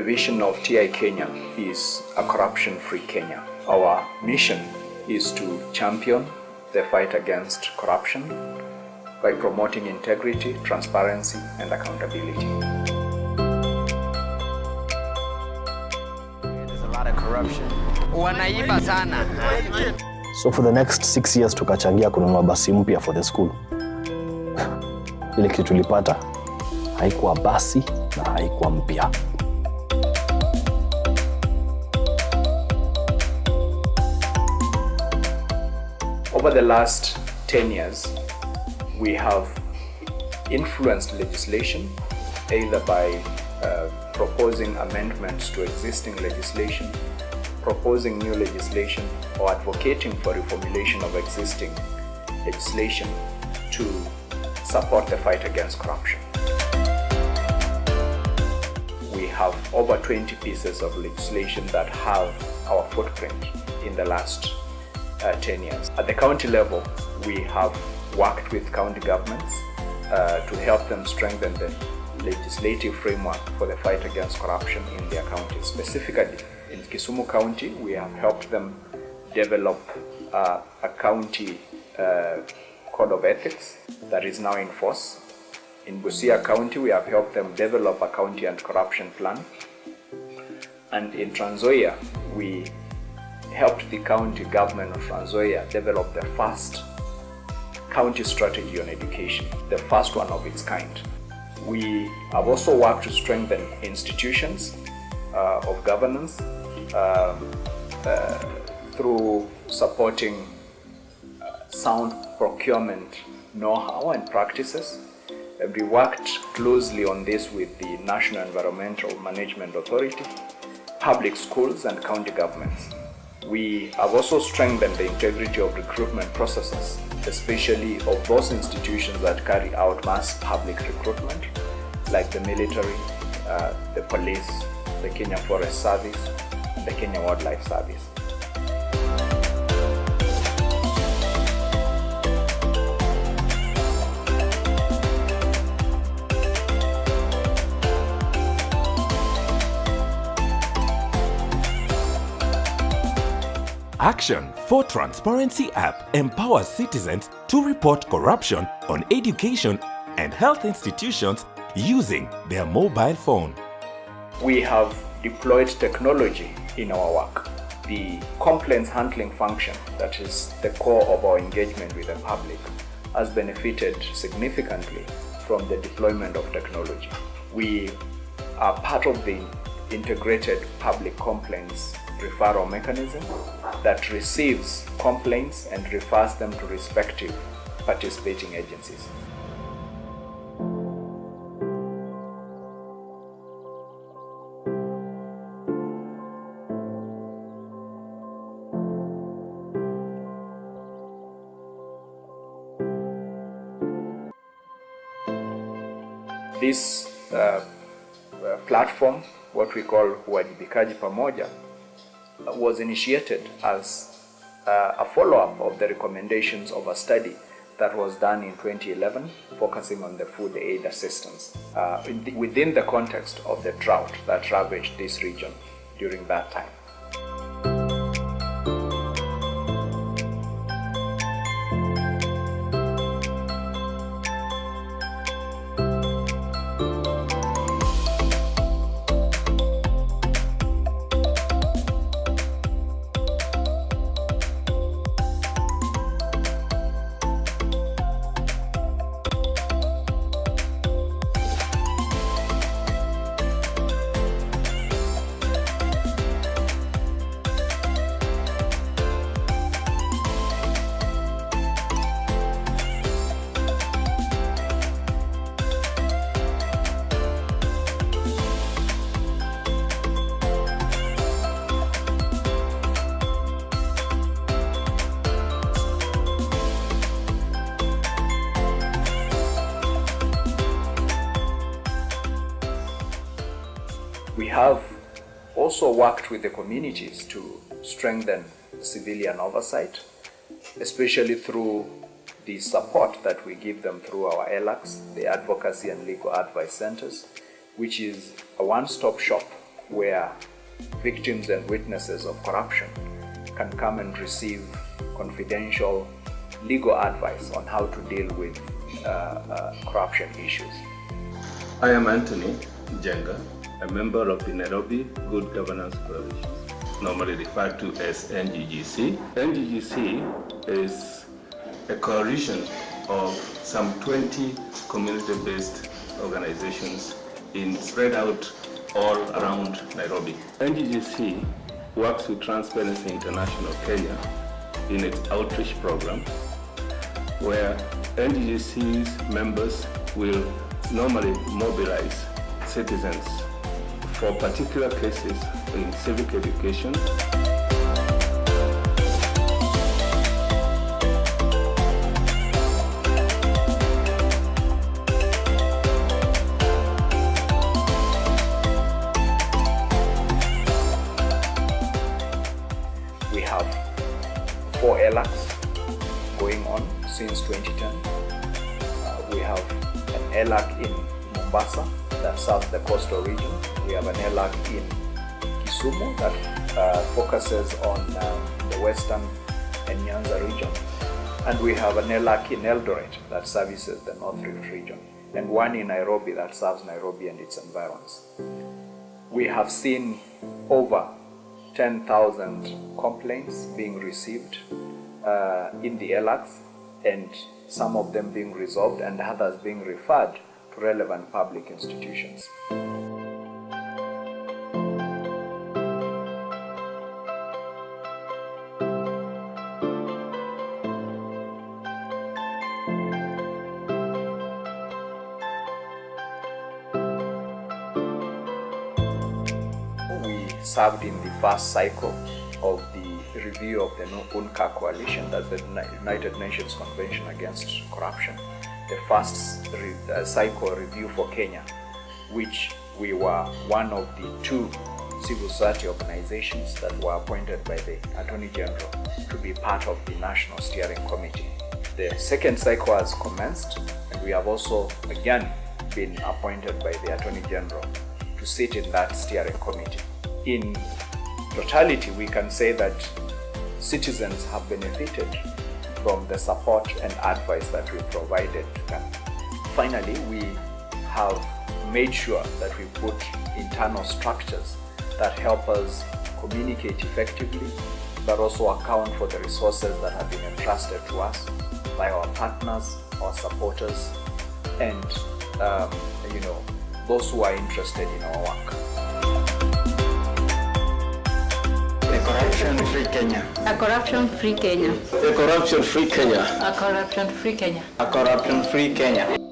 The vision of TI Kenya is a corruption-free Kenya. Our mission is to champion the fight against corruption by promoting integrity, transparency, and accountability. There's a lot of corruption. Wanaiba sana. So for the next 6 years tukachangia kununua basi mpya for the school. Ile kitu tulipata haikuwa basi na haikuwa mpya. Over the last 10 years, we have influenced legislation either by proposing amendments to existing legislation, proposing new legislation, or advocating for reformulation of existing legislation to support the fight against corruption. We have over 20 pieces of legislation that have our footprint in the last 10 years. At the county level, we have worked with county governments to help them strengthen the legislative framework for the fight against corruption in their counties. Specifically, in Kisumu County, we have helped them develop a county code of ethics that is now in force. In Busia County, we have helped them develop a county anti-corruption plan. And in Trans Nzoia, we helped the county government of Trans Nzoia develop the first county strategy on education, the first one of its kind. We have also worked to strengthen institutions of governance through supporting sound procurement know-how and practices. We worked closely on this with the National Environmental Management Authority, public schools, and county governments. We have also strengthened the integrity of recruitment processes, especially of those institutions that carry out mass public recruitment, like the military, the police, the Kenya Forest Service, and the Kenya Wildlife Service. Action for Transparency app empowers citizens to report corruption on education and health institutions using their mobile phone. We have deployed technology in our work. The complaints handling function, that is the core of our engagement with the public, has benefited significantly from the deployment of technology. We are part of the integrated public complaints referral mechanism that receives complaints and refers them to respective participating agencies. This platform, what we call Uwajibikaji Pamoja, was initiated as a follow-up of the recommendations of a study that was done in 2011 focusing on the food aid assistance within the context of the drought that ravaged this region during that time. We have also worked with the communities to strengthen civilian oversight, especially through the support that we give them through our ALACs, the Advocacy and Legal Advice Centers, which is a one-stop shop where victims and witnesses of corruption can come and receive confidential legal advice on how to deal with corruption issues. I am Anthony Jenga, a member of the Nairobi Good Governance Coalition, normally referred to as NGGC. NGGC is a coalition of some 20 community-based organizations spread out all around Nairobi. NGGC works with Transparency International Kenya in its outreach program, where NGGC's members will normally mobilize citizens for particular cases in civic education, we have 4 ELACs going on since 2010. We have an ELAC in Mombasa that serves the coastal region. We have an ELAC in Kisumu that focuses on the western and Nyanza region. And we have an ELAC in Eldoret that services the North Rift region. And one in Nairobi that serves Nairobi and its environs. We have seen over 10,000 complaints being received in the ELACs, and some of them being resolved and others being referred to relevant public institutions. We served in the first cycle of the review of the UNCA coalition, that's the United Nations Convention Against Corruption, the first cycle review for Kenya, which we were one of the 2 civil society organizations that were appointed by the Attorney General to be part of the National Steering Committee. The second cycle has commenced, and we have also again been appointed by the Attorney General to sit in that steering committee. In totality, we can say that citizens have benefited from the support and advice that we provided to them. Finally, we have made sure that we put internal structures that help us communicate effectively, but also account for the resources that have been entrusted to us by our partners, our supporters, and those who are interested in our work. A corruption-free Kenya. A corruption-free Kenya. A corruption-free Kenya. A corruption-free Kenya. A corruption-free Kenya.